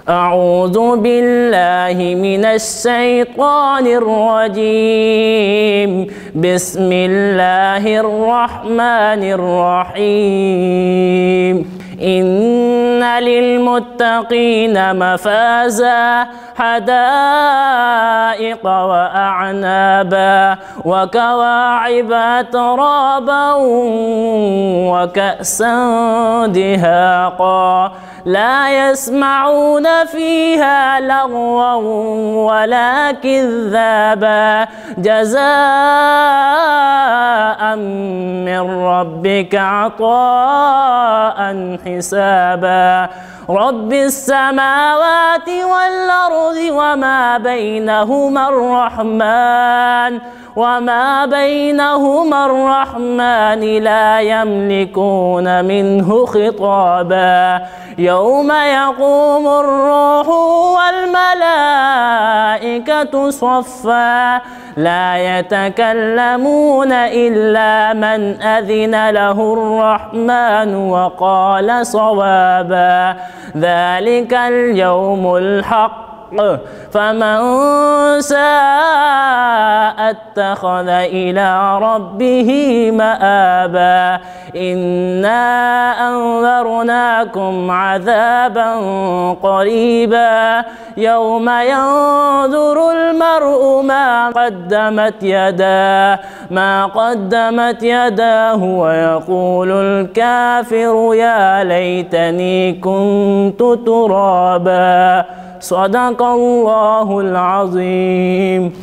أعوذ بالله من الشيطان الرجيم. بسم الله الرحمن الرحيم. إن للمتقين مفازا حدائق وأعنابا وكواعب أترابا وكأسا دهاقا لا يسمعون فيها لغوا ولا كذابا جزاء من ربك عطاء حسابا. رب السماوات والأرض وما بينهما الرحمن لا يملكون منه خطابا. يوم يقوم الروح والملائكة صفا لا يتكلمون إلا من أذن له الرحمن وقال صوابا. ذلك اليوم الحق فمن شاء اتخذ إلى ربه مآبا. إنا أنذرناكم عذابا قريبا يوم ينظر المرء ما قدمت يداه ويقول الكافر يا ليتني كنت ترابا. صدق الله العظيم.